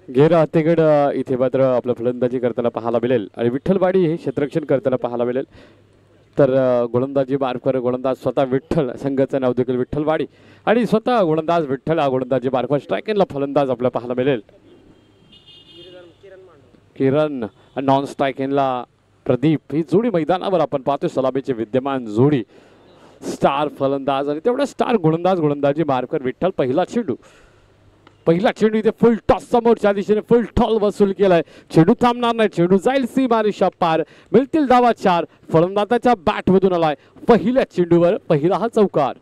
घेरा हत्तेगड इथे मात्र आपलं फलंदाजी करताना पाहायला मिळेल आणि विठ्ठलवाडी हे क्षेत्ररक्षण करताना पाहायला मिळेल. तर गोलंदाजी बारकर गोलंदाज स्वतः विठ्ठल, संघाचं नाव देखील विठ्ठलवाडी आणि स्वतः गोलंदाज विठ्ठल हा गोलंदाजी बारकर स्ट्रायकिंगला फलंदाज आपल्याला पाहायला मिळेल. किरण नॉन स्ट्रायकिंगला प्रदीप ही जोडी मैदानावर आपण पाहतो. सलामीचे विद्यमान जोडी स्टार फलंदाज आणि तेवढा स्टार गोलंदाजी बारकर विठ्ठल. पहिला चेंडू इथे फुल टॉस समोरच्या दिशेने फुल टॉल वसूल केलाय. चेंडू थांबणार नाही, चेंडू जाईल सीमारेषा पार, मिळतील धावा 4. फलंदाजाच्या बॅट मधून आलाय पहिल्या चेंडूवर पहिला हा चौकार.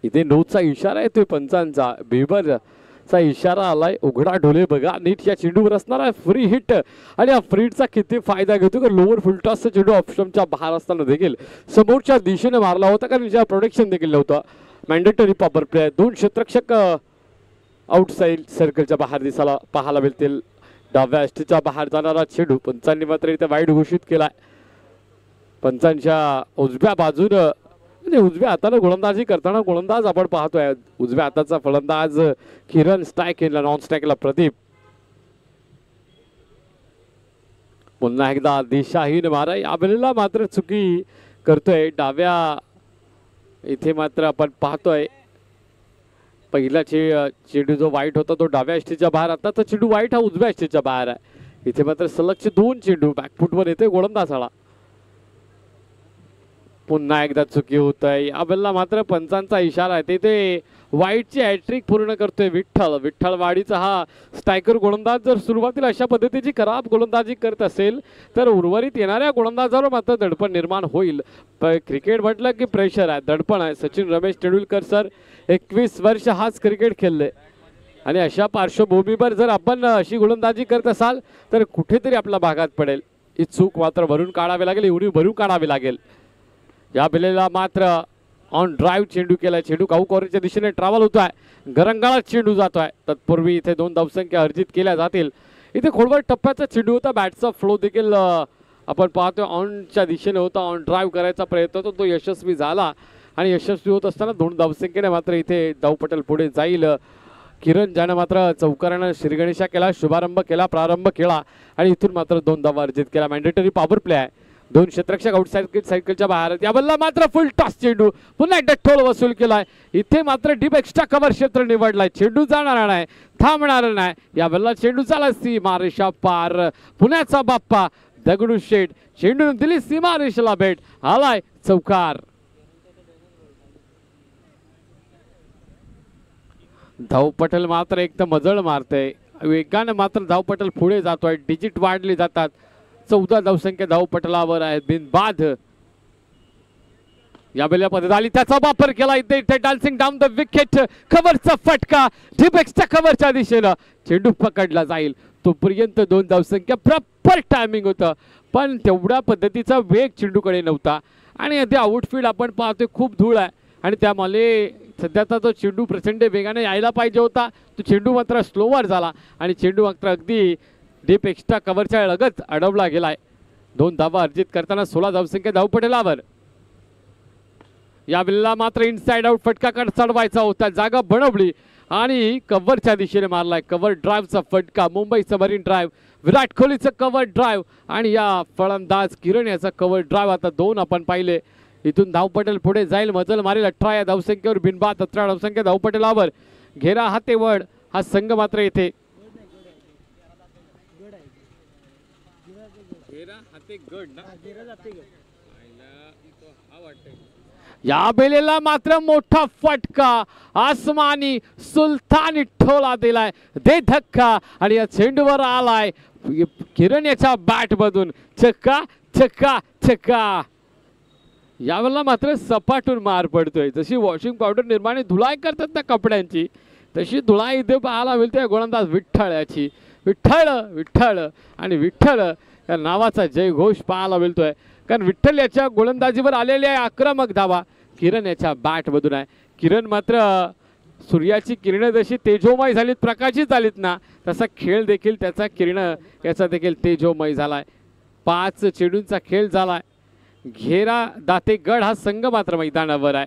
इथे 9चा इशारा येतोय पंचांचा, बेबरचा इशारा आलाय. उघडा ढोले बघा नीट, या चेंडूवर असणार आहे फ्री हिट आणि या फ्री हिटचा किती फायदा घेतो का लोअर फुल टॉसचा चेंडू ऑप्शनच्या बाहेर असताना देखील समोरच्या दिशेने मारला होता कारण ज्या प्रोटेक्शन देखील नव्हतं. मॅन्डेटरी पॉवर प्ले, 2 क्षेत्ररक्षक आउटसाइड सर्कलच्या बाहेर दिसायला पाहायला मिळतील. डाव्या अष्टीच्या बाहेर जाणारा चेंडू पंचांनी मात्र इथे वाईट घोषित केलाय. पंचांच्या उजव्या बाजूनं म्हणजे उजव्या हाताने गोलंदाजी करताना गोलंदाज आपण पाहतोय. उजव्या हाताचा फलंदाज किरण, स्ट्रायकिंगला नॉन स्ट्रायकिंगला प्रदीप. पुन्हा एकदा दिशाहीन मारा, यावेळेला मात्र चुकी करतोय डाव्या. इथे मात्र आपण पाहतोय पहिला चेंडू जो वाईट होता तो डाव्या अष्टीच्या बाहेर, आता तर चेंडू वाईट हा उजव्या अष्टीच्या बाहेर आहे. इथे मात्र सलगचे 2 चेंडू बॅकफुटवर येते गोलंदाजाला. पुन्हा एकदा चुकी होत आहे. यावेळेला मात्र पंचांचा इशारा आहे, तिथे वाईटची हॅट्रिक पूर्ण करतोय विठ्ठलवाडीचा हा स्ट्रायकर गोलंदाज. जर सुरुवातीला अशा पद्धतीची खराब गोलंदाजी करत असेल तर उर्वरित येणाऱ्या गोलंदाजावर मात्र दडपण निर्माण होईल. क्रिकेट म्हटलं की प्रेशर आहे, दडपण आहे. सचिन रमेश तेंडुलकर सर 21 वर्ष हाच क्रिकेट खेळले आणि अशा पार्श्वभूमीवर जर आपण अशी गोलंदाजी करत असाल तर कुठेतरी आपल्या भागात पडेल. ही चूक मात्र भरून काढावी लागेल, एवढी भरून काढावी लागेल. या बेलेला मात्र ऑन ड्राईव्ह चेंडू केलाय. चेंडू काऊकॉरीच्या दिशेने ट्रॅव्हल होत आहे, गरंगाळात चेंडू जातोय. तत्पूर्वी इथे 2 धावसंख्या अर्जित केल्या जातील. इथे खोलवर टप्प्याचा चेंडू होता, बॅटचा फ्लो देखील आपण पाहतोय ऑनच्या दिशेने होता. ऑन ड्राईव्ह करायचा प्रयत्न होता, तो यशस्वी झाला आणि यशस्वी होत असताना 2 धावसंख्येने मात्र इथे धावपटल पुढे जाईल. किरण ज्यानं मात्र चौकारानं श्रीगणेशा केला, शुभारंभ केला, प्रारंभ केला आणि इथून मात्र 2 धावा अर्जित केला. मॅन्डेटरी पॉवर प्ले आहे. 2 क्षेत्ररक्षक आउटसाइड सायकलच्या बाहेर. यावेळेला मात्र फुल टॉस चेंडू, पुन्हा एकदा ठोल वसूल केलाय. इथे मात्र डीप एक्स्ट्रा कव्हर क्षेत्र निवडलाय. चेंडू जाणार नाही, थांबणार नाही. यावेळेला चेंडू झाला सीमारेषा पार. पुण्याचा बाप्पा दगडूशेठ चेंडून दिली सीमारेषेला भेट, आलाय चौकार. धावपटल मात्र एक तर मजळ मारते, वेगाने मात्र धावपटल पुढे जातोय. डिजिट वाढली जातात. 14 धावसंख्या धावपटलावर आहे बिनबाद. या बेल्या पद्धत आली, त्याचा वापर केला. इथे डान्सिंग डाऊन द विकेट, कव्हरचा फटका डीप एक्स्ट्रा कव्हरच्या दिशेनं चेंडू पकडला जाईल. तोपर्यंत 2 धावसंख्या, प्रॉपर टायमिंग होतं पण तेवढ्या पद्धतीचा वेग चेंडूकडे नव्हता. आणि ते आउटफील्ड आपण पाहतोय खूप धूळ आहे आणि त्यामुळे सध्याचा तो चेंडू प्रचंड वेगाने यायला पाहिजे होता, तो चेंडू मात्र स्लोवर झाला आणि चेंडू मात्र अगदी डीप एक्स्ट्रा कव्हरच्या लगत अडवला गेलाय. 2 धावा अर्जित करताना 16 धावसंख्या धावपटलावर. या वेळेला मात्र इनसाइड आउट फटका चढवायचा होता, जागा बनवली आणि कव्हरच्या दिशेने मारलाय. कव्हर ड्राईव्हचा फटका, मुंबई सबमरीन ड्राईव्ह, विराट कोहलीचं कव्हर ड्राईव्ह आणि या फलंदाज किरण याचा कव्हर ड्राईव्ह. आता 2 आपण पाहिले. इथून धावपटल पुढे जाईल, मजल मारेल. 18 या धावसंख्येवर बिनबाद, 17 धावसंख्या धावपटलावर. घेरा हातेवड हा संघ मात्र येथे या बेलेला मात्र मोठा फटका, आसमानी सुलतानी ठोला दिलाय, दे धक्का आणि या चेंडूवर आलाय किरण याच्या बॅट मधून. छक्का छक्का छक्का. यावेळेला मात्र सपाटून मार पडतोय. जशी वॉशिंग पावडर निर्माणे धुलाई करतात ना कपड्यांची, तशी धुलाई इथे पाहायला मिळते गोलंदाज विठ्ठल याची. विठ्ठल विठ्ठल आणि विठ्ठल या नावाचा जयघोष पाहायला मिळतोय कारण विठ्ठल याच्या गोलंदाजीवर आलेले आहे आक्रमक धावा किरण याच्या बॅट मधून आहे. किरण मात्र सूर्याची किरण जशी तेजोमय झालीत, प्रकाशित झालीत ना, तसा खेळ देखील त्याचा किरण याचा देखील तेजोमय झालाय. 5 चेंडूंचा खेळ झालाय. घेरा दातेगड हा संघ मात्र मैदानावर आहे.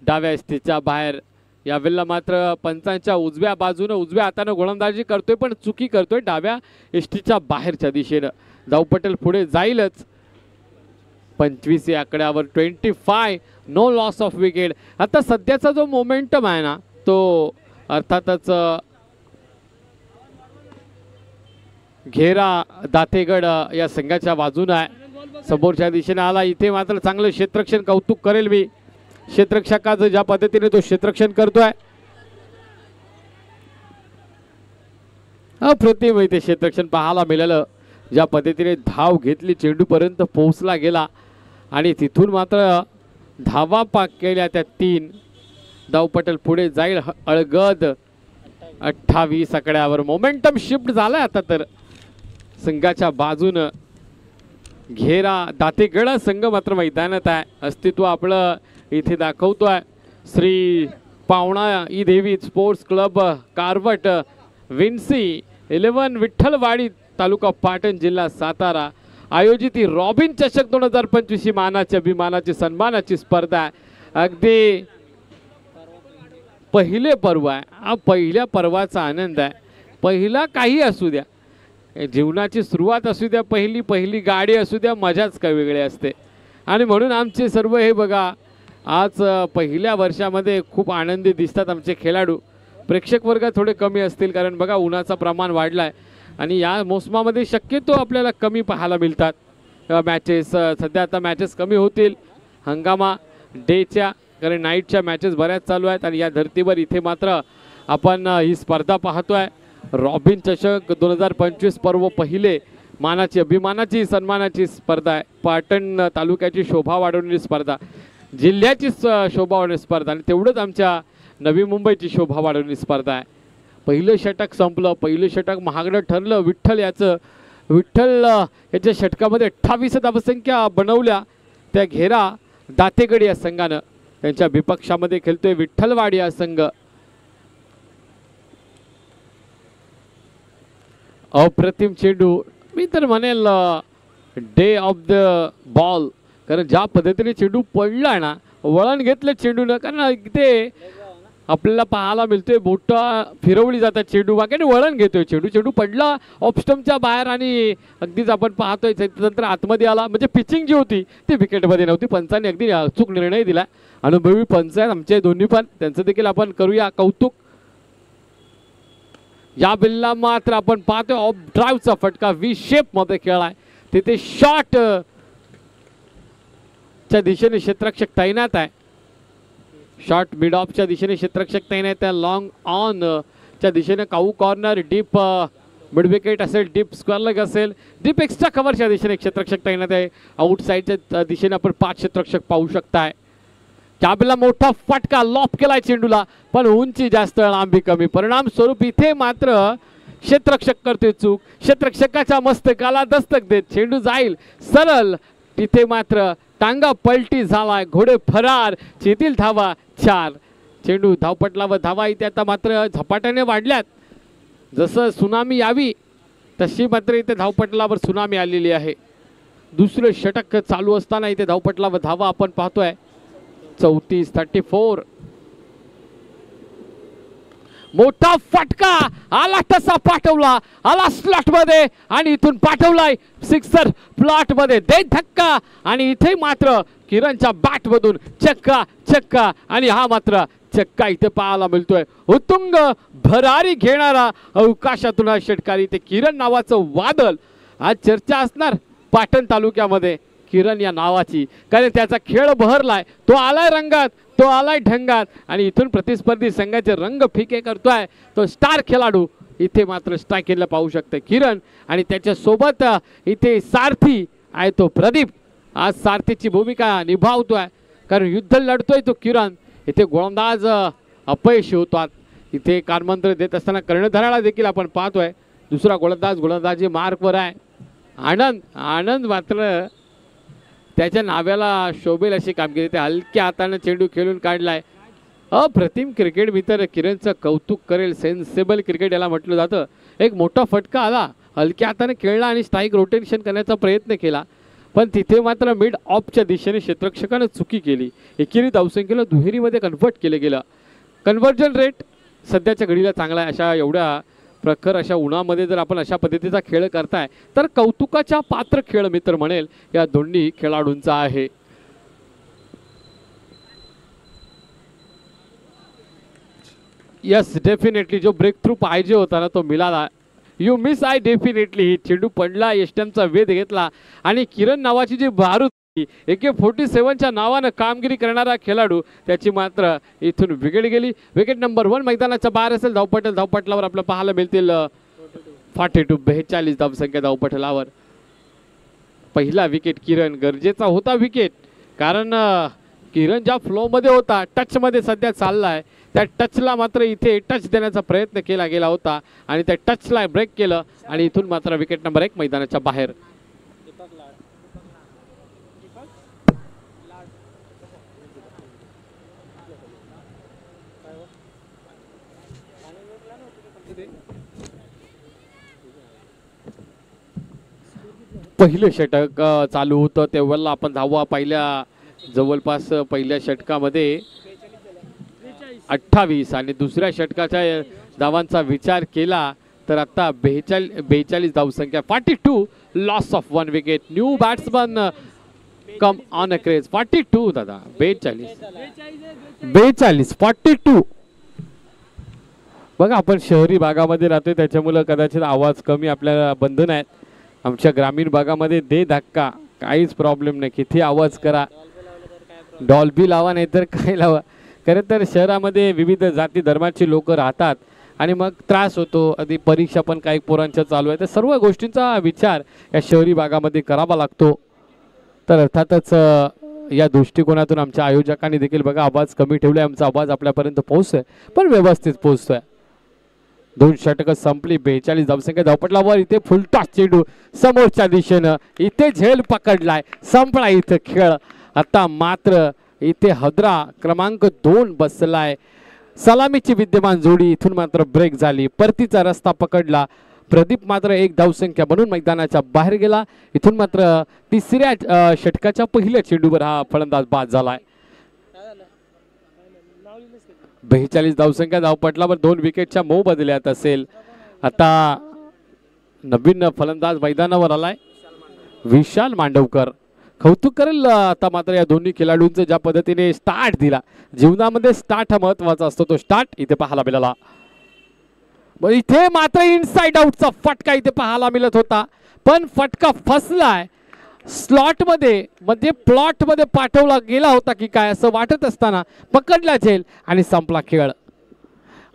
डाव्या स्टेजच्या बाहेर यावेळेला मात्र पंचांच्या उजव्या बाजूने उजव्या हाताने गोलंदाजी करतोय पण चुकी करतोय डाव्या इष्टीच्या बाहेरच्या दिशेने. धावपटल पुढे जाईलच. 25 या आकड्यावर 25 नो लॉस ऑफ विकेट. आता सध्याचा जो मोमेंटम आहे ना तो अर्थातच घेरा दातेगड या संघाच्या बाजूने आहे. समोरच्या दिशेने आला. इथे मात्र चांगलं क्षेत्ररक्षण कौतुक करेल मी क्षेत्ररक्षकाचं ज्या पद्धतीने तो क्षेत्ररक्षण करतोय. अप्रतिम इथे क्षेत्ररक्षण पाहायला मिळालं. ज्या पद्धतीने धाव घेतली चेंडू पर्यंत पोहोचला गेला आणि तिथून मात्र धावा पाक केल्या त्या 3. धावपटल पुढे जाईल अळगद. 28 आकड्यावर मोमेंटम शिफ्ट झालाय आता तर संघाच्या बाजूनं. घेरा दातेगड संघ मात्र मैदानात आहे. अस्तित्व आपलं इथे दाखवतोय. श्री पावणा ई देवी स्पोर्ट्स क्लब कारवट विन्सी 11 विठ्ठलवाडी तालुका पाटण जिल्हा सातारा आयोजित ही रॉबिन चषक 2025 ही मानाची अभिमानाची सन्मानाची स्पर्धा आहे. अगदी पहिले पर्व आहे. हा पहिल्या पर्वाचा आनंद आहे. पहिला काही असू द्या जीवनाची सुरुवात असू द्या पहिली गाडी असू द्या मजाच काय वेगळी असते. आणि म्हणून आमचे सर्व हे बघा आज पहिल्या वर्षामध्ये खूप आनंदी दिसतात आमचे खेळाडू. प्रेक्षक वर्ग थोडे कमी असतील कारण बघा उन्हाचं प्रमाण वाढलं आहे आणि या मोसमामध्ये शक्यतो आपल्याला कमी पाहायला मिळतात मॅचेस. सध्या आता मॅचेस कमी होतील हंगामा डेच्या कारण नाईटच्या मॅचेस बऱ्याच चालू आहेत आणि या धर्तीवर इथे मात्र आपण ही स्पर्धा पाहतोय. रॉबिन चषक 2025 पर्व पहिले मानाची अभिमानाची सन्मानाची स्पर्धा आहे. पाटण तालुक्याची शोभा वाढवणारी स्पर्धा जिल्ह्याची शोभा वाढवणारी स्पर्धा आणि तेवढंच आमच्या नवी मुंबईची शोभा वाढवणारी स्पर्धा आहे. पहिलं षटक संपलं. पहिलं षटक महागडं ठरलं. विठ्ठल याच्या षटकामध्ये 28 धावसंख्या बनवल्या त्या घेरा दातेगड या संघानं. त्यांच्या विपक्षामध्ये खेळतोय विठ्ठलवाडी हा संघ. अप्रतिम चेंडू मी तर म्हणेल डे ऑफ द बॉल कारण ज्या पद्धतीने चेंडू पडला ना वळण घेतलं चेंडूनं कारण इथे आपल्याला पाहायला मिळतोय बोटा फिरवली जातात चेंडू मागे वळण घेतोय चेंडू पडला ऑफस्टमच्या बाहेर आणि अगदीच आपण पाहतोय त्यानंतर आतमध्ये आला. म्हणजे पिचिंग जी होती ती विकेटमध्ये नव्हती. पंचांनी अगदी अचूक निर्णय दिला. अनुभवी पंच आहेत आमचे दोन्ही पण त्यांचं देखील आपण करूया कौतुक. या बिल्ला मात्र आपण पाहतोय ऑफ ड्राईव्हचा फटका व्ही शेप मध्ये खेळलाय. तिथे शॉट च्या दिशेने क्षेत्ररक्षक तैनात आहे. शॉट मिड ऑफच्या दिशेने क्षेत्ररक्षक तैनात आहे. लॉंग ऑन च्या दिशेने काऊ कॉर्नर डीप मिड विकेट असेल डीप स्क्वेअर लेग असेल डीप एक्स्ट्रा कव्हरच्या दिशेने क्षेत्ररक्षक तैनात आहे. आउटसाइडच्या दिशेने आपण 5 क्षेत्ररक्षक पाहू शकताय. त्यावेळेला मोठा फटका लॉप केलाय चेंडूला पण उंची जास्त लांबी कमी. परिणाम स्वरूप इथे मात्र क्षेत्ररक्षक करते चूक. क्षेत्ररक्षकाच्या मस्तकाला दस्तक देत चेंडू जाईल सरळ. तिथे मात्र टांगा पलटी झालाय. घोडे फरार. येथील धावा 4. चेंडू धावपटलावर धावा इथे आता मात्र झपाट्याने वाढल्यात. जसं सुनामी यावी तशी मात्र इथे धावपटलावर सुनामी आलेली आहे. दुसरं षटक चालू असताना इथे धावपटलावर धावा आपण पाहतोय 34 मोठा फटका आला तसा पाठवला आला स्लॉट मध्ये आणि इथून पाठवलाय सिक्सर प्लॉट मध्ये दे धक्का आणि इथे मात्र किरणच्या बॅट मधून चक्का आणि हा मात्र चक्का इथे पाहायला मिळतोय. उत्तुंग भरारी घेणारा अवकाशातून हा षटकारी ते किरण नावाचं वादळ. आज चर्चा असणार पाटण तालुक्यामध्ये किरण या नावाची कारण त्याचा खेळ बहरलाय. तो आलाय रंगात तो आलाय ढंगात आणि इथून प्रतिस्पर्धी संघाचे रंग फिके करतोय तो स्टार खेळाडू. इथे मात्र स्ट्रायकिंगला पाहू शकते किरण आणि त्याच्या सोबत इथे सारथी आहे तो प्रदीप. आज सारथीची भूमिका निभावतोय कारण युद्ध लढतोय तो किरण. इथे गोलंदाज अपयशी होतात. इथे कानमंत्र देत असताना कर्णधाराला देखील आपण पाहतोय. दुसरा गोलंदाजी मार्कवर आहे. आनंद मात्र त्याच्या नाव्याला शोभेल अशी कामगिरी. ते हलक्या हाताने चेंडू खेळून काढलाय. अप्रतिम क्रिकेट मित्र किरणचं कौतुक करेल. सेन्सेबल क्रिकेट याला म्हटलं जातं. एक मोठा फटका आला हलक्या हाताने खेळला आणि स्ट्राईक रोटेशन करण्याचा प्रयत्न केला पण तिथे मात्र मिड ऑफच्या दिशेने क्षेत्ररक्षकाने चुकी केली. एकेरी धावसंख्येला दुहेरीमध्ये कन्व्हर्ट केलं गेलं. कन्व्हर्जन रेट सध्याच्या घडीला चांगला आहे. अशा एवढ्या प्रखर अशा उन्हामध्ये जर आपण अशा पद्धतीचा खेळ करताय तर कौतुकाच्या पात्र खेळ मी तर म्हणेल या दोन्ही खेळाडूंचा आहे. यस डेफिनेटली जो ब्रेक थ्रू पाहिजे होता ना तो मिळाला. You miss I definitely. चेंडू पडला, यष्ट्यांचा वेध घेतला आणि किरण नावाची जी बारूद AK-47च्या नावानं कामगिरी करणारा खेळाडू त्याची मात्र इथून विकेट गेली. विकेट नंबर 1 मैदानाच्या बाहेर असेल. धावपटलावर आपल्याला पाहायला मिळतील 42 धावसंख्या धावपटलावर. पहिला विकेट किरण गरजेचा होता विकेट, कारण किरण ज्या फ्लोमध्ये होता टचमध्ये सध्या चाललाय त्या टचला मात्र इथे टच देण्याचा प्रयत्न केला गेला होता आणि त्या टचला ब्रेक केलं आणि इथून मात्र विकेट नंबर 1 मैदानाच्या बाहेर. पहिले षटक चालू होतं तेव्हा आपण धावा पहिल्या जवळपास पहिल्या षटकामध्ये 28 आणि दुसऱ्या षटकाच्या धावांचा विचार केला तर आता 42 धावसंख्या. 42 loss of 1 wicket. New batsman come on a craze. 42 दादा 42. बघा आपण शहरी भागामध्ये राहतोय त्याच्यामुळे कदाचित आवाज कमी आपल्याला बंधन आहेत. आमच्या ग्रामीण भागामध्ये दे धक्का काहीच प्रॉब्लेम नाही. किती आवाज करा, डॉल्बी लावा नाही तर काय लावा. खरं तर शहरामध्ये विविध जाती धर्माची लोक राहतात आणि मग त्रास होतो. आधी परीक्षा पण काही पोरांच्या चालू आहे तर सर्व गोष्टींचा विचार या शहरी भागामध्ये करावा लागतो. तर अर्थातच या दृष्टिकोनातून आमच्या आयोजकांनी देखील बघा आवाज कमी ठेवलाय. आमचा आवाज आपल्यापर्यंत पोहोचतोय पण व्यवस्थित पोहोचतोय. 2 षटकं संपली. 42 धावसंख्या धावपटलावर. इथे फुलटॉस चेंडू समोरच्या दिशेनं. इथे झेल पकडलाय. संपला इथं खेळ. आता मात्र इथे हद्रा क्रमांक 2 बसलाय. सलामीची विद्यमान जोडी इथून मात्र ब्रेक झाली. परतीचा रस्ता पकडला. प्रदीप मात्र 1 धावसंख्या म्हणून मैदानाच्या बाहेर गेला. इथून मात्र तिसऱ्या षटकाच्या पहिल्या चेंडूवर हा फलंदाज बाद झालाय. 42 धावसंख्या धावपटलावर 2 विकेटच्या मोबदल्यात असेल. आता नवीन फलंदाज मैदानावर आलाय विशाल मांडवकर. कौतुक करेल आता मात्र या दोन्ही खेळाडूंचं ज्या पद्धतीने स्टार्ट दिला. जीवनामध्ये स्टार्ट हा महत्वाचा असतो. तो स्टार्ट इथे पाहायला मिळाला. इथे मात्र इनसाइड आउटचा फटका इथे पाहायला मिळत होता पण फटका फसलाय. स्लॉट मध्ये म्हणजे प्लॉट मध्ये पाठवला गेला होता की काय असं वाटत असताना पकडला झेल आणि संपला खेळ.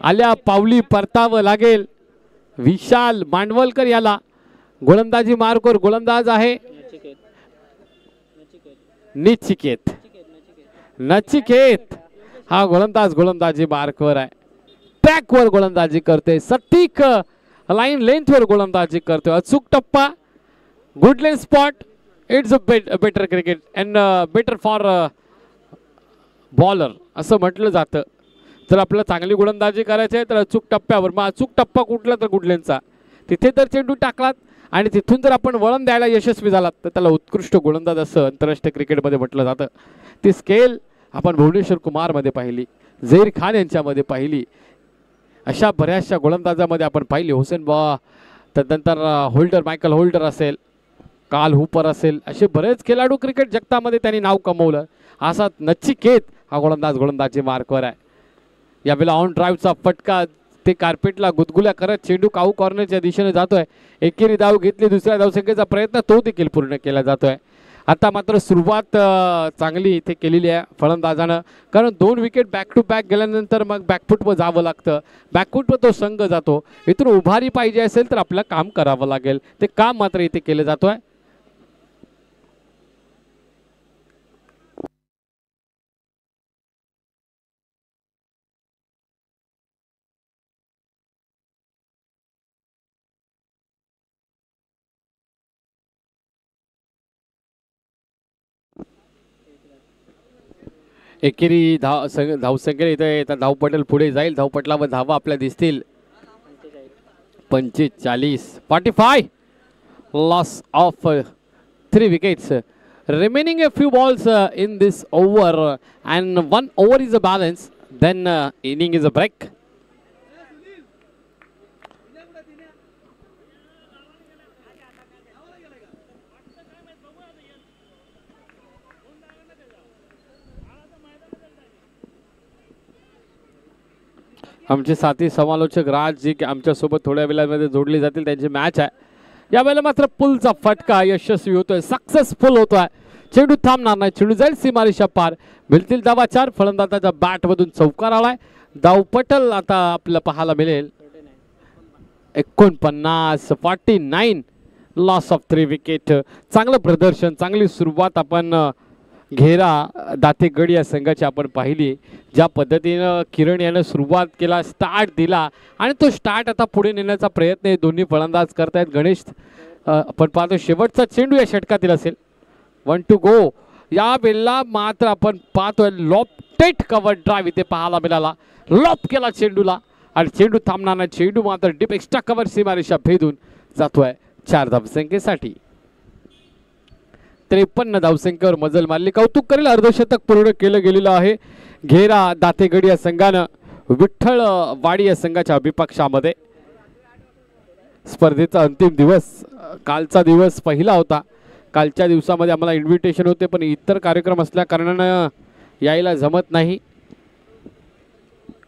आल्या पावली परतावं लागेल विशाल मांडवलकर याला. गोलंदाजी मार्कवर गोलंदाज आहे नचिकेत. हा गोलंदाजी मार्कवर आहे. ट्रॅकवर गोलंदाजी करते. सटीक लाईन लेंथवर गोलंदाजी करतोय. अचूक टप्पा. Good lane spot. It's a better cricket and better for bowler असं म्हटलं जातं. जर आपल्याला चांगली गोलंदाजी करायची आहे तर अचूक टप्प्यावर. मग अचूक टप्पा कुठला तर गुडलेनचा. तिथे जर चेंडू टाकलात आणि तिथून जर आपण वळण द्यायला यशस्वी झालात तर त्याला उत्कृष्ट गोलंदाज असं आंतरराष्ट्रीय क्रिकेटमध्ये म्हटलं जातं. ती स्केल आपण भुवनेश्वर कुमारमध्ये पाहिली, झहीर खान यांच्यामध्ये पाहिली. अशा बऱ्याचशा गोलंदाजामध्ये आपण पाहिली. हुसेन बॉ त्यानंतर होल्डर मायकल होल्डर असेल, काल हुपर असेल, असे बरेच खेळाडू क्रिकेट जगतामध्ये त्यांनी नाव कमवलं. असा नचिकेत हा गोलंदाजी मार्कवर आहे. यावेळेला ऑन ड्राईव्हचा फटका ते कार्पेटला गुदगुल्या करत चेंडू काऊ कॉर्नरच्या दिशेने जातोय. एकेरी धाव घेतली. दुसऱ्या धावसंख्येचा प्रयत्न तो देखील पूर्ण केला जातोय. आता मात्र सुरुवात चांगली इथे केलेली आहे फलंदाजानं, कारण 2 विकेट बॅक टू बॅक गेल्यानंतर मग बॅकफुटवर जावं लागतं. बॅकफुटवर तो संघ जातो. इथून उभारी पाहिजे असेल तर आपलं काम करावं लागेल. ते काम मात्र इथे केलं जातोय. एकेरी धावसंख्या इथे धावपटल पुढे जाईल. धावपटलावर धावा आपल्या दिसतील 45. Loss of 3 wickets. Remaining a few balls in this over and 1 over is a balance. then inning is a break. आमचे साथी समालोचक राज जी आमच्या सोबत थोड्या वेळामध्ये जोडले जातील, त्यांची मॅच आहे. यावेळेला मात्र पुलचा फटका यशस्वी होतोय, सक्सेसफुल होतोय. चेंडू थांबणार नाही, चेंडू जाईल सीमारेषा पार. मिळतील धावा 4. फलंदाजाच्या बॅट मधून चौकार आलाय. धावपटल आता आपल्याला पाहायला मिळेल 49 49. Loss of 3 wicket. चांगलं प्रदर्शन, चांगली सुरुवात आपण घेरा दातेगड या संघाची आपण पाहिली. ज्या पद्धतीनं किरण यानं सुरुवात केला, स्टार्ट दिला आणि तो स्टार्ट आता पुढे नेण्याचा प्रयत्न हे दोन्ही फलंदाज करतायत. गणेश आपण पाहतो शेवटचा चेंडू या षटकातील असेल. 1 to go. या वेळेला मात्र आपण पाहतोय लॉफ्टेड कव्हर ड्राईव्ह इथे पाहायला मिळाला. लॉप केला चेंडूला आणि चेंडू थांबणार नाही. चेंडू मात्र डीप एक्स्ट्रा कव्हर सीमारेषा भेदून जातोय 4 धावसंख्येसाठी. 53 धावसंख्येवर मजल मारली. कौतुक करेल, अर्धशतक पूर्ण केलं गेलेलं आहे घेरा दातेगड या संघानं विठ्ठल वाडी या संघाच्या अभिपक्षामध्ये. स्पर्धेचा अंतिम दिवस, कालचा दिवस पहिला होता. कालच्या दिवसामध्ये आम्हाला इन्व्हिटेशन होते, पण इतर कार्यक्रम असल्या कारणानं यायला जमत नाही.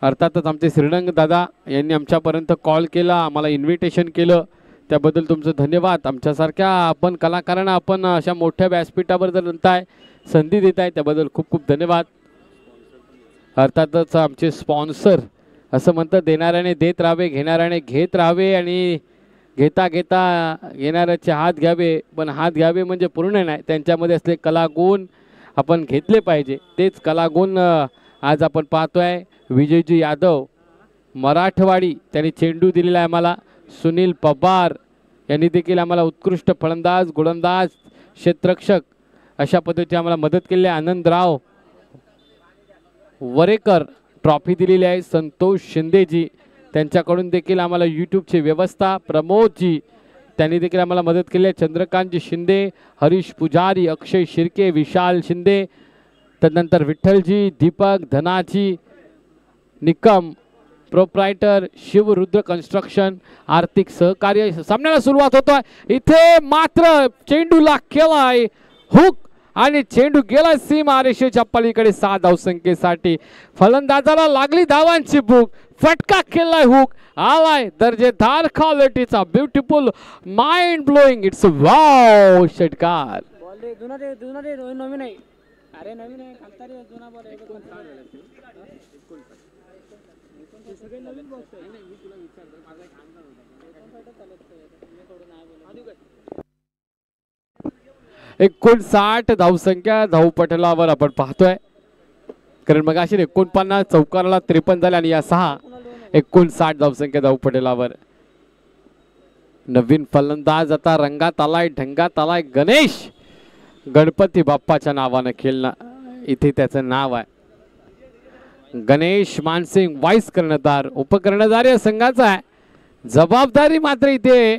अर्थातच आमचे श्रीरंग दादा यांनी आमच्यापर्यंत कॉल केला, आम्हाला इन्व्हिटेशन केलं, त्याबद्दल तुमचं धन्यवाद. आमच्यासारख्या आपण कलाकारांना आपण अशा मोठ्या व्यासपीठावर जर म्हणताय, संधी देताय, त्याबद्दल खूप खूप धन्यवाद. अर्थातच आमचे स्पॉन्सर असं म्हणतात, देणाऱ्याने देत राहावे, घेणाऱ्याने घेत राहावे आणि घेता घेता घेणाऱ्याचे हात घ्यावे. पण हात घ्यावे म्हणजे पूर्ण नाही, त्यांच्यामध्ये असले कलागुण आपण घेतले पाहिजे. तेच कलागुण आज आपण पाहतोय. विजयजी यादव मराठवाडी त्यांनी चेंडू दिलेला आहे आम्हाला. सुनील पवार यांनी देखील आम्हाला उत्कृष्ट फलंदाज, गोलंदाज, क्षेत्ररक्षक अशा पद्धतीने आम्हाला मदत केली आहे. आनंदराव वरेकर ट्रॉफी दिलेली आहे. संतोष शिंदेजी त्यांच्याकडून देखील आम्हाला यूट्यूबची व्यवस्था. प्रमोदजी त्यांनी देखील आम्हाला मदत केली आहे. चंद्रकांतजी शिंदे, हरीश पुजारी, अक्षय शिर्के, विशाल शिंदे, तदनंतर विठ्ठलजी, दीपक, धनाजी निकम, प्रोप्रायटर शिवरुद्र कन्स्ट्रक्शन, आर्थिक सहकार्य. सामन्याला सुरुवात होतोय. इथे मात्र चेंडूला केलाय हुक आणि चेंडू गेला सीमारेषेच्या पलीकडे 6 धावसंख्येसाठी. फलंदाजाला लागली धावांची भूक, फटका केलाय हुक, आलाय दर्जेदार क्वालिटीचा, beautiful, mind blowing, it's wow षटकार. एकूण 60 धावसंख्या धावपटलावर आपण पाहतोय. कारण मग अशी 49 चौकाराला 53 झाले आणि या 6 59 धावसंख्या धावपटलावर. नवीन फलंदाज आता रंगात आलाय, ढंगात आलाय. गणेश गणपती बाप्पाच्या नावानं खेळणं इथे त्याचं नाव आहे. गणेश मानसिंग वाईस कर्णधार, उपकर्णधार या संघाचा आहे. जबाबदारी मात्र इथे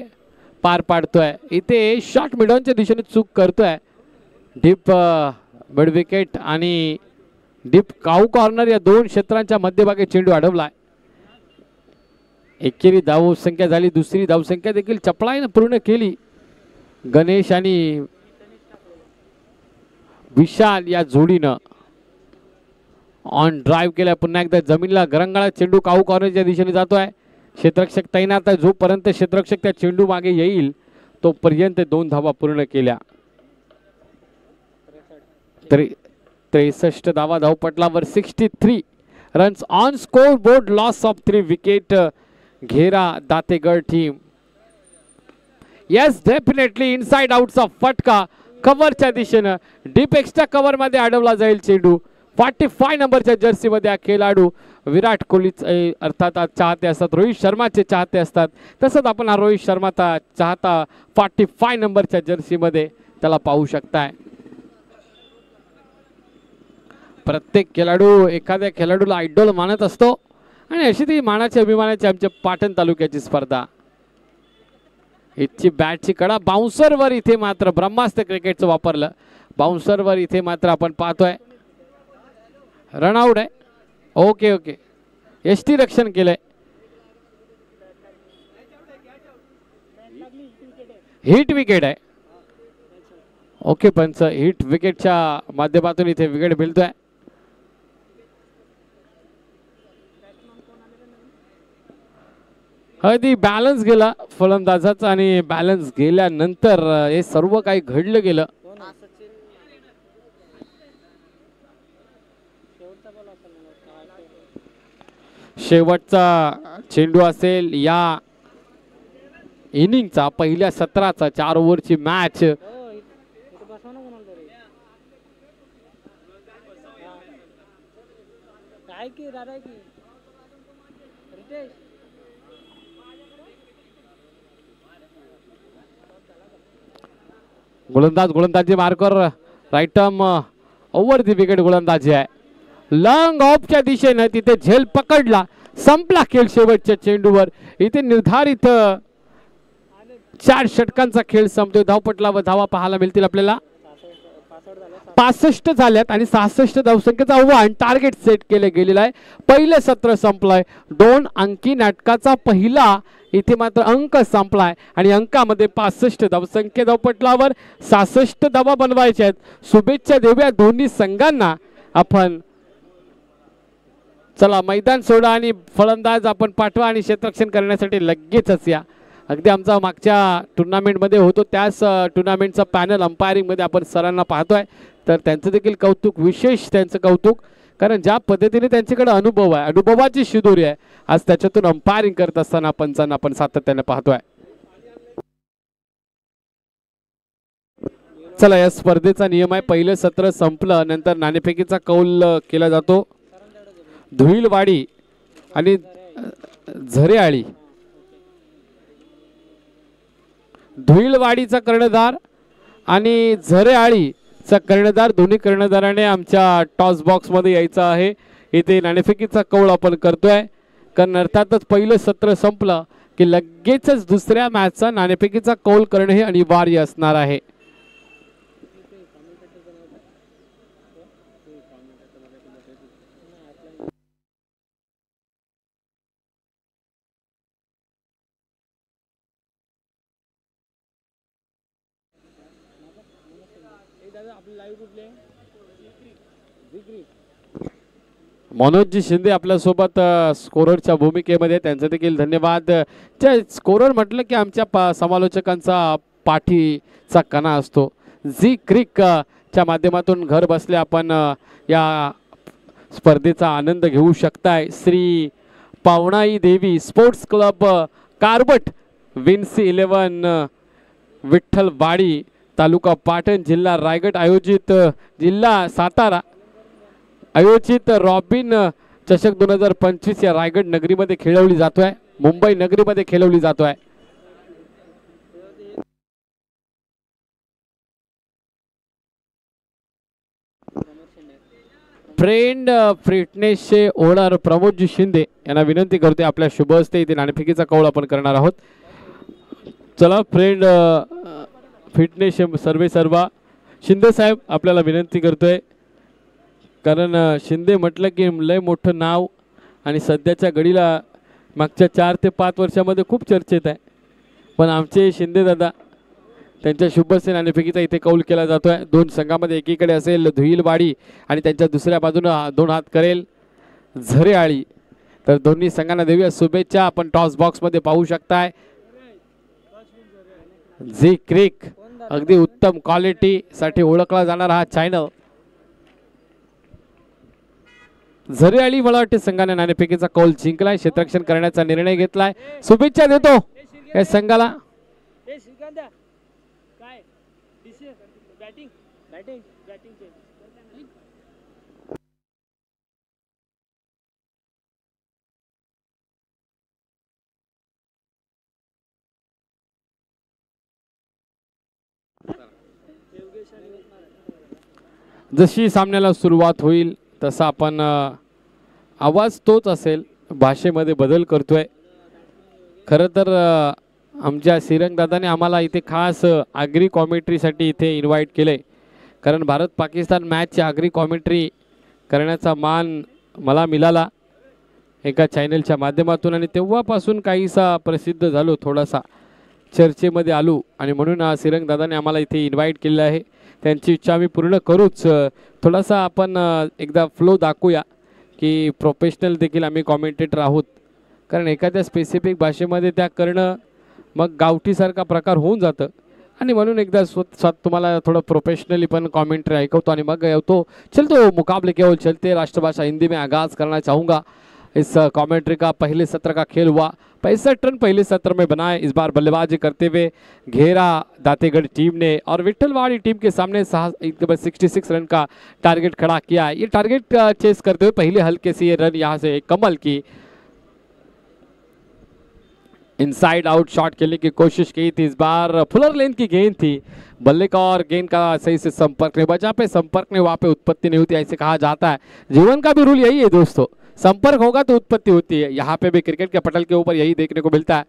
पार पाडतोय. इथे शॉर्ट मिडॉनच्या दिशेने चूक करतोय. डीप मिड विकेट आणि डीप काऊ कॉर्नर या दोन क्षेत्रांच्या मध्यभागी चेंडू अडवलाय. एकेरी धावसंख्या झाली, दुसरी धावसंख्या देखील चपळाईने पूर्ण केली. गणेश आणि विशाल या जोडीनं ऑन ड्राईव्ह केला. पुन्हा एकदा जमीनला गरंगाळा चेंडू काऊ कॉर्नरच्या दिशेने जातोय. क्षेत्ररक्षक तैनात आहे. जोपर्यंत क्षेत्ररक्षक त्या चेंडू मागे येईल तोपर्यंत 2 धावा पूर्ण केल्या. 63 धावा धावपटलावर. 63 runs on score board. Loss of 3 wicket घेरा दातेगड टीम. येस डेफिनेटली इनसाइड आउटचा फटका कव्हरच्या दिशेनं डीप एक्स्ट्रा कव्हर मध्ये अडवला जाईल चेंडू. 45 नंबरच्या जर्सी मध्ये हा खेळाडू विराट कोहली अर्थात चाहते असतात, रोहित शर्माचे चाहते असतात. तसंच आपण हा रोहित शर्माचा चाहता 45 नंबरच्या जर्सी मध्ये त्याला पाहू शकताय. प्रत्येक खेळाडू एखाद्या खेळाडूला आयडॉल मानत असतो आणि अशी ती मानाची अभिमानाची आमच्या पाटण तालुक्याची स्पर्धा. इथची बॅटची कडा बाउन्सरवर इथे मात्र ब्रह्मास्त्र क्रिकेटचं वापरलं. बाउन्सरवर इथे मात्र आपण पाहतोय रनआउट आहे. ओके ओके, यष्टी रक्षण केलंय. हिट विकेट आहे. ओके, पंच हिट विकेटच्या माध्यमातून इथे विकेट मिळतोय. अगदी बॅलन्स गेला फलंदाजाचा आणि बॅलन्स गेल्यानंतर हे सर्व काही घडलं गेलं. शेवटचा चेंडू असेल या इनिंगचा, पहिल्या सत्राचा 4 ओव्हरची मॅच. गोलंदाजी मार्कर right arm over the wicket गोलंदाजी आहे. लॉंग ऑफच्या दिशेनं तिथे झेल पकडला, संपला खेळ शेवटच्या चेंडूवर. इथे निर्धारित 4 षटकांचा खेळ संपतोय. धावपटला व धावा पाहायला मिळतील आपल्याला 65 झाल्यात आणि 66 धावसंख्येचा आव्हान टार्गेट सेट केले गेलेलं आहे. पहिले सत्र संपलंय. 2 अंकी नाटकाचा पहिला इथे मात्र अंक संपलाय आणि अंकामध्ये 65 धावसंख्ये. धावपटलावर 66 धावा बनवायच्या आहेत. शुभेच्छा देऊया दोन्ही संघांना आपण. चला मैदान सोडा आणि फलंदाज आपण पाठवा आणि क्षेत्ररक्षण करण्यासाठी लगेचच या. अगदी आमचा मागच्या टुर्नामेंटमध्ये होतो त्याच टुर्नामेंटचा पॅनल अंपायरिंगमध्ये आपण सरांना पाहतोय, तर त्यांचं देखील कौतुक, विशेष त्यांचं कौतुक, कारण ज्या पद्धतीने त्यांच्याकडे अनुभव आहे, अनुभवाची शिदोरी आहे, आज त्याच्यातून अंपायरिंग करत असताना पंचांना आपण सातत्याने पाहतोय. चला, या स्पर्धेचा नियम आहे, पहिलं सत्र संपलं नंतर नाणेफेकीचा कौल केला जातो. धुईलवाडी आणि झरेआळी, धुईलवाडीचा कर्णधार आणि झरेआळीचा कर्णधार, दोन्ही कर्णधाराने आमच्या टॉस बॉक्स मध्ये यायचं आहे. इथे नाणेफेकीचा कौल आपण करतोय, कारण अर्थातच पहिलं सत्र संपलं की लगेचच दुसऱ्या मॅचचा नाणेफेकीचा कौल करणे हे अनिवार्य असणार आहे. मनोजजी शिंदे आपल्यासोबत स्कोररच्या भूमिकेमध्ये, त्यांचं देखील धन्यवाद. स्कोरर म्हटलं की आमच्या समालोचकांचा पाठीचा कणा असतो. झी क्रिक च्या माध्यमातून घर बसले आपण या स्पर्धेचा आनंद घेऊ शकताय. श्री पावणाई देवी स्पोर्ट्स क्लब कार्बट, विन्सी 11 विठ्ठलवाडी, तालुका पाटण, जिल्हा रायगड आयोजित, जिल्हा सातारा आयोजित रॉबिन चषक 2025 या रायगड नगरीमध्ये खेळवली जातोय, मुंबई नगरीमध्ये खेळवली जातोय. फ्रेंड फिटनेसचे ओनर प्रमोदजी शिंदे यांना विनंती करते, आपल्या शुभ हस्ते इथे नाणेफेकीचा कौल आपण करणार आहोत. चला, फ्रेंड फिटनेस सर्वे सर्वा शिंदे साहेब आपल्याला विनंती करतोय, कारण शिंदे म्हटलं की लय मोठं नाव आणि सध्याच्या घडीला मागच्या 4 ते 5 वर्षामध्ये खूप चर्चेत आहे. पण आमचे शिंदे दादा, त्यांच्या शुभस्य नाणेफेकीचा इथे कौल केला जातोय. 2 संघामध्ये एकीकडे असेल धुईलवाडी आणि त्यांच्या दुसऱ्या बाजूने 2 हात करेल झरेआळी. तर दोन्ही संघांना देऊया शुभेच्छा. आपण टॉस बॉक्स मध्ये पाहू शकताय झी क्रिक, अगदी उत्तम क्वालिटी साठी ओळखला जाणारा हा चॅनल. झरेआळी मला वाटते संघाने नाणेफेकीचा कौल जिंकलाय, क्षेत्ररक्षण करण्याचा निर्णय घेतलाय. शुभेच्छा देतो या संघाला. जशी सामन्याला सुरुवात होईल तसा आपण आवाज तोच असेल, भाषेमध्ये बदल करतोय. खरं तर आमच्या श्रीरंग दादाने आम्हाला इथे खास आगरी कॉमेंट्रीसाठी इथे इन्व्हाइट केले, कारण भारत पाकिस्तान मॅचची आगरी कॉमेंट्री करण्याचा मान मला मिळाला एका चॅनलच्या माध्यमातून आणि तेव्हापासून काहीसा प्रसिद्ध झालो, थोडासा चर्चेमध्ये आलो आणि म्हणून श्रीरंग दादाने आम्हाला इथे इन्व्हाइट केलेलं आहे. त्यांची इच्छा आम्ही पूर्ण करूच. थोडासा आपण एकदा फ्लो दाखवूया की प्रोफेशनल देखील आम्ही कॉमेंटेटर आहोत, कारण एखाद्या स्पेसिफिक भाषेमध्ये त्या करणं मग गावठीसारखा प्रकार होऊन जातं आणि म्हणून एकदा स्वतः तुम्हाला थोड़ा प्रोफेशनली पण कमेंट्री ऐकवतो आणि मग येतो. चलतो मुकाबले केवल चलते राष्ट्रभाषा हिंदी में आगाज़ करना चाहूँगा. इस कमेंट्री का पहले सत्र का खेल हुआ, 65 रन पहले सत्र में बनाए. इस बार बल्लेबाजी करते हुए घेरा दातेगढ़ टीम ने और विट्ठलवाड़ी टीम के सामने 66 रन का टारगेट खड़ा किया. ये टारगेट चेस करते हुए पहले हल्के से ये रन यहाँ से कमल की इनसाइड आउट शॉट खेलने की कोशिश की थी. इस बार फुलर लेंथ की गेंद थी, बल्ले का और गेंद का सही से संपर्क नहीं बचा. पे संपर्क नहीं वहाँ पे उत्पत्ति नहीं होती, ऐसे कहा जाता है. जीवन का भी रूल यही है दोस्तों, संपर्क होगा तो उत्पत्ति होती है. यहाँ पे भी क्रिकेट के पटल के ऊपर यही देखने को मिलता है,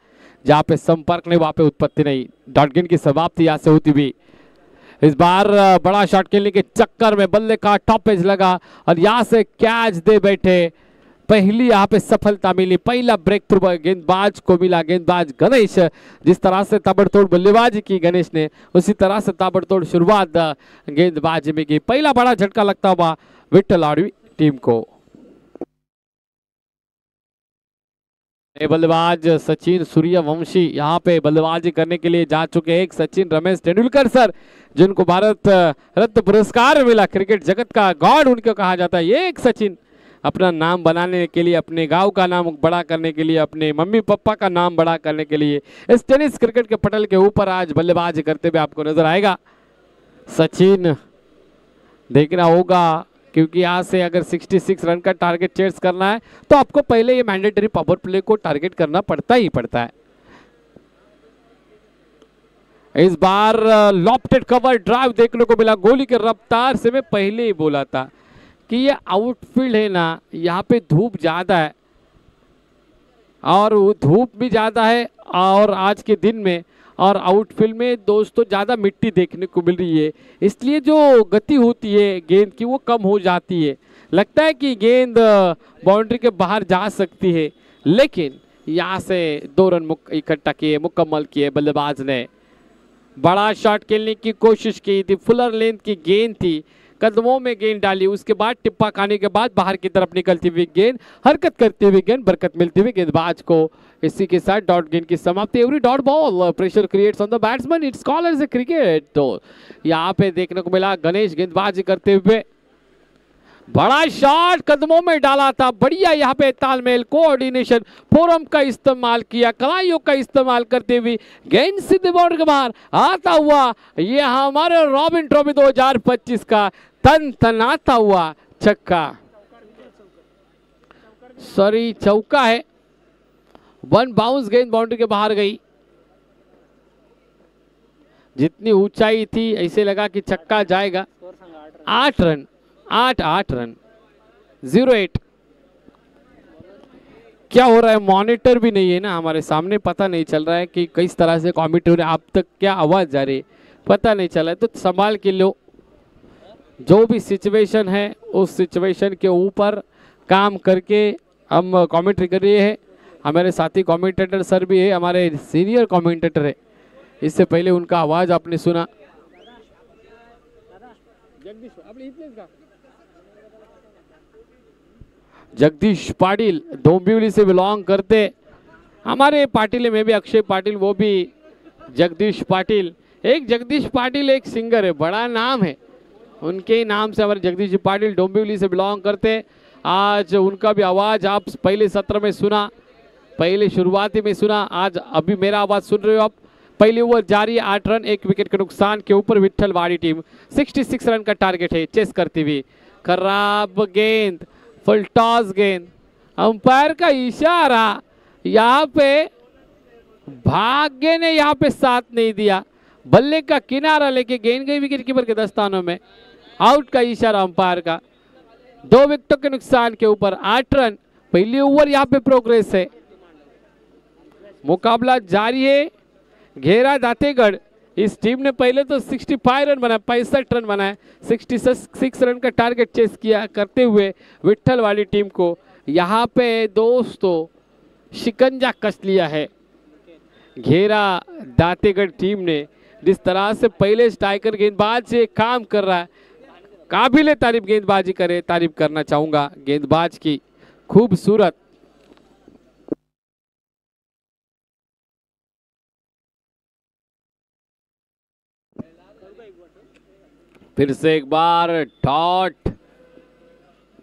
जहाँ पे संपर्क नहीं वहाँ पे उत्पत्ति नहीं. डॉट गेंद की समाप्ति यहाँ से होती भी. इस बार बड़ा शॉट खेलने के चक्कर में बल्ले का टॉप एज लगा और यहाँ से कैच दे बैठे. पहली यहाँ पे सफलता मिली, पहला ब्रेक थ्रू गेंदबाज को मिला. गेंदबाज गणेश, जिस तरह से ताबड़तोड़ बल्लेबाजी की गणेश ने, उसी तरह से ताबड़तोड़ शुरुआत गेंदबाजी में की. पहला बड़ा झटका लगता हुआ विट्ठलवाड़ी टीम को. बल्लेबाज सचिन सूर्यवंशी यहाँ पे बल्लेबाजी करने के लिए जा चुके हैं. एक सचिन रमेश तेंदुलकर सर, जिनको भारत रत्न पुरस्कार मिला, क्रिकेट जगत का गॉड उनको कहा जाता है. ये एक सचिन अपना नाम बनाने के लिए, अपने गांव का नाम बड़ा करने के लिए, अपने मम्मी पापा का नाम बड़ा करने के लिए इस टेनिस क्रिकेट के पटल के ऊपर आज बल्लेबाजी करते हुए आपको नजर आएगा. सचिन देखना होगा, क्योंकि यहाँ से अगर 66 रन का टारगेट चेस करना है तो आपको पहले ये मैंडेटरी पावर प्ले को टारगेट करना पड़ता ही पड़ता है. इस बार लॉफ्टेड कवर ड्राइव देखने को मिला. गोली के रफ्तार से मैं पहले ही बोला था कि ये आउटफील्ड है ना, यहाँ पे धूप ज़्यादा है और वो धूप भी ज़्यादा है और आज के दिन में, और आउटफील्ड में दोस्तों ज़्यादा मिट्टी देखने को मिल रही है, इसलिए जो गति होती है गेंद की वो कम हो जाती है. लगता है कि गेंद बाउंड्री के बाहर जा सकती है, लेकिन यहाँ से 2 रन इकट्ठा किए, मुकम्मल किए बल्लेबाज ने. बड़ा शॉट खेलने की कोशिश की थी, फुलर लेंथ की गेंद थी, कदमों में गेंद डाली, उसके बाद टिप्पा खाने के बाद बाहर की तरफ निकलती हुई गेंद, हरकत करती हुई गेंद, बरकत मिलती हुई गेंदबाज को. इसी के साथ डॉट गेंद की समाप्ति. Every dot ball pressure creates on the batsman, it's called as a cricket. तो यहाँ पे देखने को मिला गणेश गेंदबाजी करते हुए. बड़ा शॉट कदमों में डाला था, बढ़िया यहाँ पे तालमेल, कोऑर्डिनेशन, फोरम का इस्तेमाल किया, कलाइयों का इस्तेमाल करते हुए गेंद सीधे बाउंड्री के बाहर आता हुआ. ये हमारे रॉबिन ट्रॉफी 2025 का तन तनाता हुआ छक्का, सॉरी चौका है. 1 बाउंस गेंद बाउंड्री के बाहर गई. जितनी ऊंचाई थी ऐसे लगा कि छक्का जाएगा. 8 रन 8 रन 08. क्या हो रहा है, मॉनिटर भी नहीं है ना हमारे सामने, पता नहीं चल रहा है कि किस तरह से कमेंट्री आप तक क्या आवाज जा रही है, पता नहीं चला है. तो संभाल के लो, जो भी सिचुएशन है उस सिचुएशन के ऊपर काम करके हम कमेंट्री कर रहे हैं. हमारे साथी कमेंटेटर सर भी है, हमारे सीनियर कमेंटेटर है. इससे पहले उनका आवाज आपने सुना. जगदीश पाटिल डोंबिवली से बिलोंग करते, हमारे पाटिल में भी अक्षय पाटिल, वो भी जगदीश पाटिल. एक जगदीश पाटिल एक सिंगर है, बड़ा नाम है, उनके ही नाम से हमारे जगदीश पाटिल डोंबिवली से बिलोंग करते. आज उनका भी आवाज़ आप पहले सत्र में सुना, पहले शुरुआती में सुना, आज अभी मेरा आवाज़ सुन रहे हो आप. पहले ओवर जारी, 8 रन 1 विकेट के नुकसान के ऊपर विट्ठलवाड़ी टीम 66 रन का टारगेट है चेस करती हुई. खराब गेंद, फुल टॉस गेंद, अंपायर का इशारा, यहाँ पे भाग्य ने यहाँ पे साथ नहीं दिया, बल्ले का किनारा लेके गेंद गई विकेट कीपर के दस्तानों में. आउट का इशारा अंपायर का. 2 विकेटों के नुकसान के ऊपर 8 रन. पहली ओवर यहाँ पे प्रोग्रेस है, मुकाबला जारी है. घेरा दातेगढ़ इस टीम ने पहले तो 65 रन बनाए, 65 रन बनाए, 66 रन का टारगेट चेस किया करते हुए विट्ठल वाली टीम को यहाँ पे दोस्तों शिकंजा कस लिया है। घेरा दातेगढ़ टीम ने जिस तरह से पहले स्ट्राइकर गेंदबाज से काम कर रहा है, काबिले तारीफ गेंदबाजी करे, तारीफ करना चाहूंगा गेंदबाज की खूबसूरत। फिर से एक बार डॉट,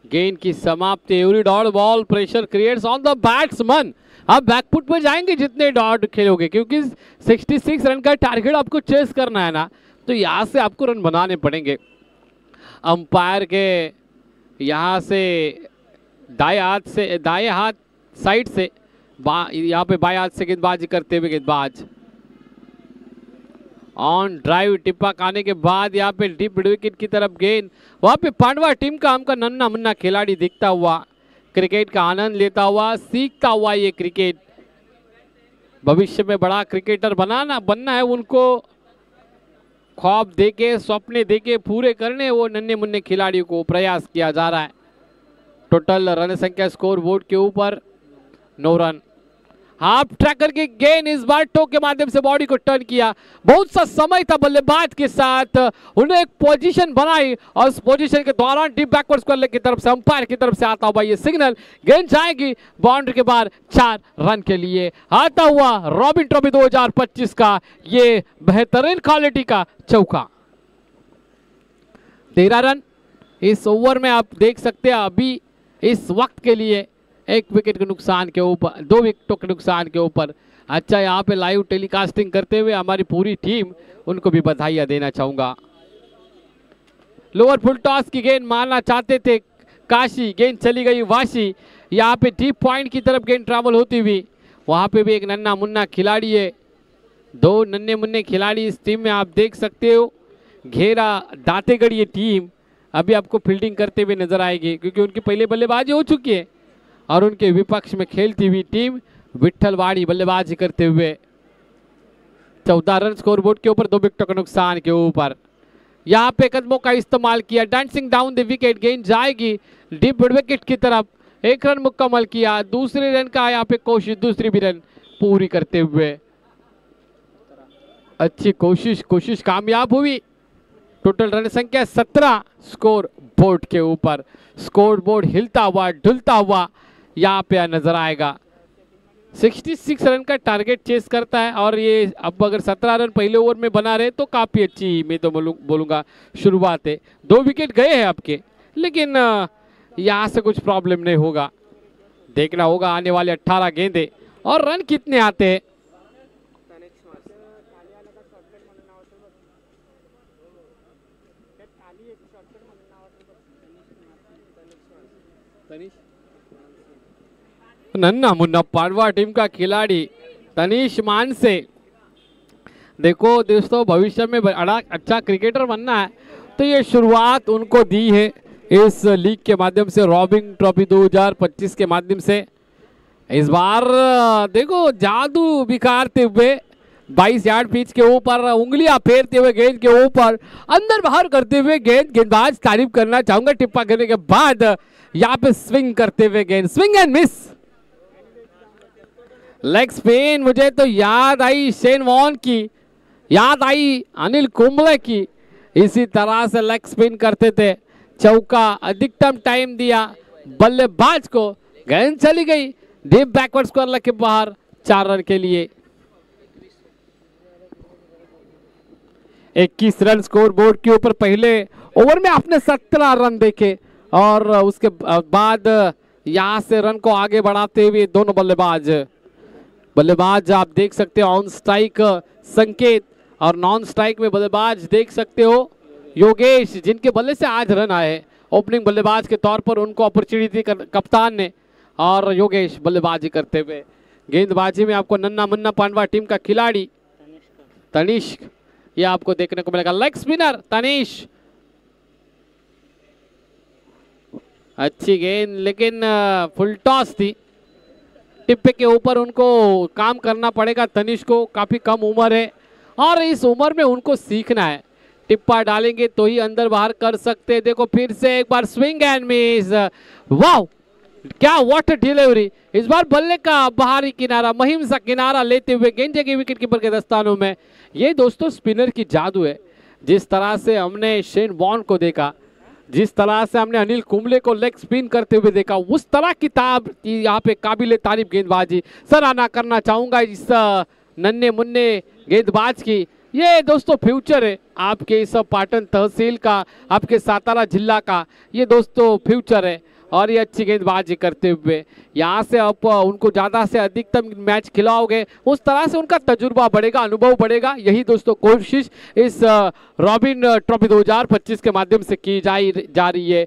गेंद की समाप्ति, every dot ball pressure creates on the batsman. आप बैकफुट पे जाएंगे जितने डॉट खेलोगे, क्योंकि 66 रन का टारगेट आपको चेस करना है ना, तो यहाँ से आपको रन बनाने पड़ेंगे। अंपायर के यहाँ से दाएं हाथ साइड से यहाँ पे बाएं हाथ से गेंदबाजी करते हुए गेंदबाज ऑन ड्राइव, टिप्पा खाने के बाद यहाँ पे डीप मिड विकेट की तरफ गेंद, वहाँ पे पांडवा टीम का हमका नन्ना मुन्ना खिलाड़ी दिखता हुआ, क्रिकेट का आनंद लेता हुआ, सीखता हुआ ये क्रिकेट, भविष्य में बड़ा क्रिकेटर बनना है उनको, ख्वाब देके सपने देके पूरे करने वो नन्हे मुन्ने खिलाड़ियों को प्रयास किया जा रहा है। टोटल रन संख्या स्कोर बोर्ड के ऊपर 9 रन। हाफ ट्रैकर की गेंद इस बार टो के माध्यम से बॉडी को टर्न किया, बहुत सा समय था बल्लेबाज के साथ, उन्हें एक पोजीशन बनाई और उस पोजीशन के दौरान डीप बैकवर्ड स्क्वायर की तरफ से अंपायर की तरफ से आता हुआ ये सिग्नल, गेंद जाएगी बाउंड्री के बाहर 4 रन के लिए। आता हुआ रॉबिन ट्रॉफी 2025 का ये बेहतरीन क्वालिटी का चौका। 13 रन इस ओवर में आप देख सकते हैं। अभी इस वक्त के लिए 1 विकेट के नुकसान के ऊपर, 2 विकेटों के नुकसान के ऊपर। अच्छा, यहाँ पे लाइव टेलीकास्टिंग करते हुए हमारी पूरी टीम, उनको भी बधाइयाँ देना चाहूंगा। लोअर फुल टॉस की गेंद मारना चाहते थे काशी, गेंद चली गई वाशी। यहाँ पे डीप पॉइंट की तरफ गेंद ट्रैवल होती हुई, वहाँ पे भी एक नन्ना मुन्ना खिलाड़ी है, 2 नन्हे मुन्ने खिलाड़ी इस टीम में आप देख सकते हो। घेरा दातेगढ़ ये टीम अभी आपको फील्डिंग करते हुए नजर आएगी, क्योंकि उनकी पहले बल्लेबाजी हो चुकी है और उनके विपक्ष में खेलती हुई टीम विट्ठलवाड़ी बल्लेबाजी करते हुए 14 रन स्कोर बोर्ड के ऊपर, 2 विकेटों के नुकसान के ऊपर। यहाँ पे कदमों का इस्तेमाल किया, डांसिंग डाउन द विकेट, गेंद जाएगी डीप मिड विकेट की तरफ, 1 रन मुकम्मल किया, दूसरे रन का यहाँ पे कोशिश, दूसरी भी रन पूरी करते हुए अच्छी कोशिश कामयाब हुई। टोटल रन संख्या 17 स्कोर बोर्ड के ऊपर, स्कोर बोर्ड हिलता हुआ ढुलता हुआ यहाँ पे नजर आएगा। 66 रन का टारगेट चेस करता है और ये अब अगर 17 रन पहले ओवर में बना रहे तो काफी अच्छी, मैं तो बोलूंगा शुरुआत है। 2 विकेट गए हैं आपके, लेकिन यहाँ से कुछ प्रॉब्लम नहीं होगा। देखना होगा आने वाले 18 गेंदे और रन कितने आते हैं। नन्ना मुन्ना पांडवा टीम का खिलाड़ी तनीश मान से, देखो दोस्तों, भविष्य में बड़ा अच्छा क्रिकेटर बनना है तो ये शुरुआत उनको दी है इस लीग के माध्यम से, रॉबिन ट्रॉफी 2025 के माध्यम से। इस बार देखो जादू बिखारते हुए 22 यार्ड पिच के ऊपर उंगलियां फेरते हुए गेंद के ऊपर अंदर बाहर करते हुए गेंदबाज तारीफ करना चाहूंगा। टिप्पा करने के बाद यहाँ पे स्विंग करते हुए गेंद, swing end miss, leg spin. मुझे तो याद आई शेन वॉर्न की, याद आई अनिल कुंबले की, इसी तरह से लेग स्पिन करते थे, चौका अधिकतम टाइम दिया बल्लेबाज को, गेंद चली गई डीप बैकवर्ड स्क्वायर के बाहर 4 रन के लिए। 21 रन स्कोर बोर्ड के ऊपर। पहले ओवर में आपने 17 रन देखे और उसके बाद यहां से रन को आगे बढ़ाते हुए दोनों बल्लेबाज आप देख सकते हो, ऑन स्ट्राइक संकेत और नॉन स्ट्राइक में बल्लेबाज देख सकते हो योगेश, जिनके बल्ले से आज रन आए ओपनिंग बल्लेबाज के तौर पर, उनको अपॉर्चुनिटी कप्तान ने, और योगेश बल्लेबाजी करते हुए। गेंदबाजी में आपको नन्ना मुन्ना पांडवा टीम का खिलाड़ी तनिष्क, ये आपको देखने को मिलेगा। लेग स्पिनर तनिष, अच्छी गेंद लेकिन फुल टॉस थी, टिप्पे के ऊपर उनको काम करना पड़ेगा तनिष को, काफी कम उम्र है और इस उम्र में उनको सीखना है, टिप्पा डालेंगे तो ही अंदर बाहर कर सकते। देखो फिर से एक बार स्विंग एंड मिस, वाह क्या व्हाट डिलीवरी। इस बार बल्ले का बाहरी किनारा, मुहिम सा किनारा लेते हुए गेंद जगह विकेट कीपर के दस्तानों में। ये दोस्तों स्पिनर की जादू है। जिस तरह से हमने शेन वॉर्न को देखा, जिस तरह से हमने अनिल कुंबले को लेग स्पिन करते हुए देखा, उस तरह की यहाँ पे काबिले तारीफ गेंदबाजी सराहना करना चाहूंगा इस नन्हे मुन्ने गेंदबाज की। ये दोस्तों फ्यूचर है आपके इस पाटन तहसील का, आपके सातारा जिला का, ये दोस्तों फ्यूचर है। और ये अच्छी गेंदबाजी करते हुए यहाँ से अब उनको ज़्यादा से अधिकतम मैच खिलाओगे, उस तरह से उनका तजुर्बा बढ़ेगा, अनुभव बढ़ेगा। यही दोस्तों कोशिश इस रॉबिन ट्रॉफी 2025 के माध्यम से की जा रही है।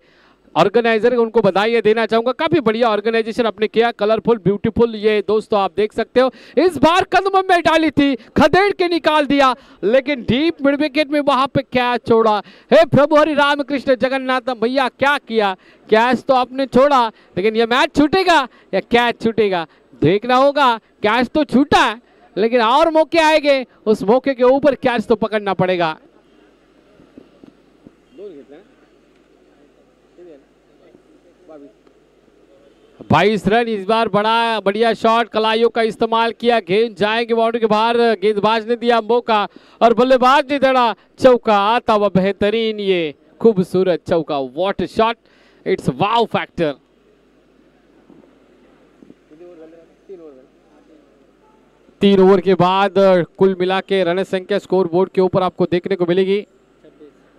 ऑर्गेनाइजर को उनको बधाई देना चाहूंगा, काफी बढ़िया ऑर्गेनाइजेशन आपने किया, कलरफुल ब्यूटीफुल। ये दोस्तों आप देख सकते हो इस बार कदम में डाली थी, खदेड़ के निकाल दिया, लेकिन डीप मिड विकेट में वहां पे कैच छोड़ा। हे प्रभु हरि राम कृष्ण जगन्नाथ भैया, क्या किया, कैच तो आपने छोड़ा, लेकिन ये मैच छूटेगा या कैच छूटेगा देखना होगा। कैच तो छूटा है, लेकिन और मौके आएंगे, उस मौके के ऊपर कैच तो पकड़ना पड़ेगा। 22 रन इस बार, बड़ा बढ़िया शॉट, कलाइयों का इस्तेमाल किया, गेंद जाएंगे बाउंड्री के बाहर, गेंदबाज ने दिया मौका और बल्लेबाज ने दड़ा चौका। आता हुआ बेहतरीन ये खूबसूरत चौका, what shot, it's wow factor. तीन ओवर के बाद कुल मिला के रन संख्या स्कोर बोर्ड के ऊपर आपको देखने को मिलेगी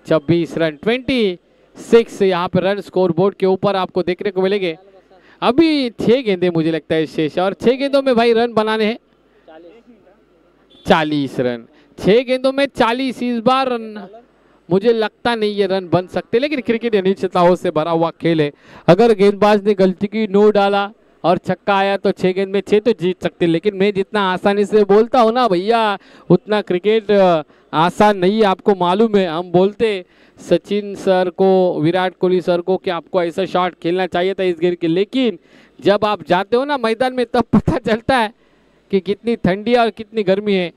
26 रन, 26 यहाँ पे रन स्कोर बोर्ड के ऊपर आपको देखने को मिलेंगे। अभी 6 गेंदे मुझे लगता है शेष, और 6 गेंदों में भाई रन बनाने हैं 40 रन। 6 गेंदों में 40 इस बार रन, मुझे लगता नहीं ये रन बन सकते, लेकिन क्रिकेट अनिश्चितताओं से भरा हुआ खेल है। अगर गेंदबाज ने गलती की, नो डाला और छक्का आया तो 6 गेंद में 6 तो जीत सकते, लेकिन मैं जितना आसानी से बोलता हूँ ना भैया, उतना क्रिकेट आसान नहीं है, आपको मालूम है। हम बोलते सचिन सर को, विराट कोहली सर को कि आपको ऐसा शॉट खेलना चाहिए था इस गेंद के, लेकिन जब आप जाते हो ना मैदान में तब पता चलता है कि कितनी ठंडी और कितनी गर्मी है।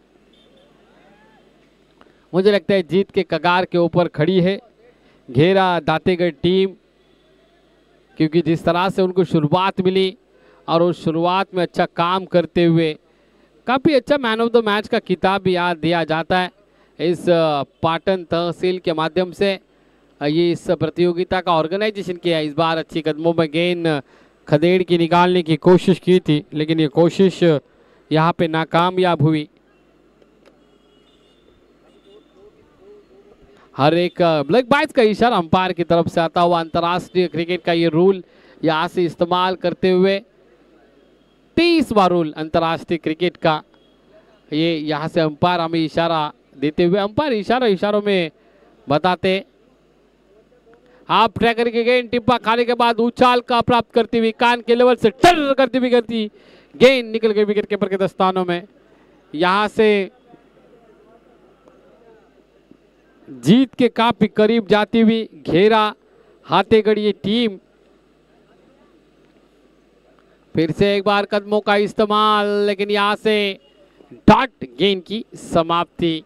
मुझे लगता है जीत के कगार के ऊपर खड़ी है घेरा दातेगढ़ टीम, क्योंकि जिस तरह से उनको शुरुआत मिली और उस शुरुआत में अच्छा काम करते हुए काफ़ी अच्छा मैन ऑफ द मैच का खिताब भी याद दिया जाता है इस पाटन तहसील के माध्यम से। ये इस प्रतियोगिता का ऑर्गेनाइजेशन किया। इस बार अच्छी कदमों में गेंद खदेड़ की निकालने की कोशिश की थी, लेकिन ये कोशिश यहाँ पे नाकामयाब हुई। हर एक ब्लैक बाइज का इशारा अंपायर की तरफ से आता हुआ अंतर्राष्ट्रीय क्रिकेट का ये रूल यहाँ से इस्तेमाल करते हुए 30वां रूल अंतर्राष्ट्रीय क्रिकेट का, ये यहाँ से अंपायर हमें इशारा देते हुए, अंपायर इशारों में बताते आप ट्रैकर के गेंद टिप्पा खाने के बाद उछाल का प्राप्त करती हुई कान के लेवल से टर करती हुई करती गेंद निकल गई विकेट कीपर के दस्तानों में। यहाँ से जीत के काफी करीब जाती हुई घेरा हाथेगढ़ ये टीम। फिर से एक बार कदमों का इस्तेमाल, लेकिन यहाँ से डॉट गेंद की समाप्ति।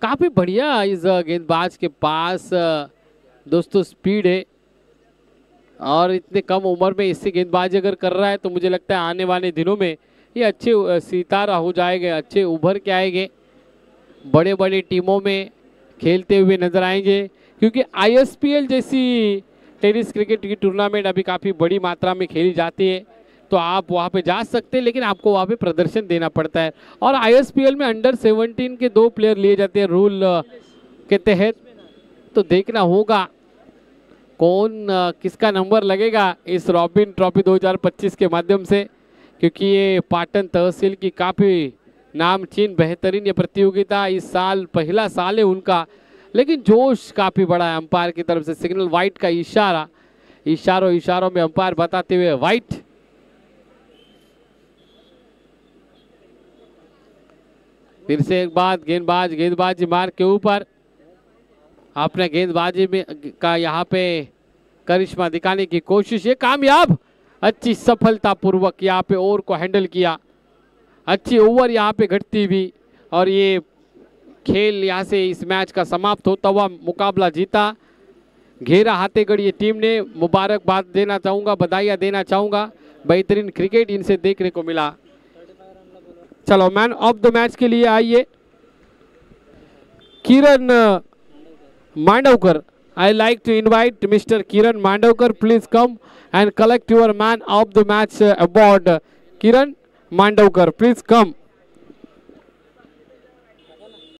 काफी बढ़िया इस गेंदबाज के पास दोस्तों स्पीड है, और इतने कम उम्र में इससे गेंदबाजी अगर कर रहा है तो मुझे लगता है आने वाले दिनों में ये अच्छे सितारा हो जाएंगे, अच्छे उभर के आएंगे, बड़े बड़े टीमों में खेलते हुए नजर आएंगे। क्योंकि ISPL जैसी टेनिस क्रिकेट की टूर्नामेंट अभी काफ़ी बड़ी मात्रा में खेली जाती है, तो आप वहाँ पे जा सकते हैं, लेकिन आपको वहाँ पे प्रदर्शन देना पड़ता है। और ISPL में अंडर 17 के 2 प्लेयर लिए जाते हैं रूल के तहत, तो देखना होगा कौन किसका नंबर लगेगा इस रॉबिन ट्रॉफी 2025 के माध्यम से, क्योंकि ये पाटन तहसील की काफ़ी नामचीन बेहतरीन ये प्रतियोगिता, इस साल पहला साल है उनका, लेकिन जोश काफ़ी बड़ा है। अंपायर की तरफ से सिग्नल वाइट का इशारा, इशारों में अंपायर बताते हुए वाइट। फिर से एक बात, गेंदबाजी मार के ऊपर आपने गेंदबाजी में का यहाँ पे करिश्मा दिखाने की कोशिश, ये कामयाब, अच्छी सफलतापूर्वक यहाँ पे ओवर को हैंडल किया, अच्छी ओवर यहाँ पे घटती हुई और ये खेल यहाँ से इस मैच का समाप्त होता हुआ मुकाबला जीता। घेरा हाथेगढ़ ये टीम ने, मुबारकबाद देना चाहूँगा, बधाइयाँ देना चाहूँगा, बेहतरीन क्रिकेट इनसे देखने को मिला। चलो मैन ऑफ द मैच के लिए आइए Kiran Mandavkar. I like to invite mister Kiran Mandavkar, please come and collect your man of the match award. Kiran Mandavkar, please come.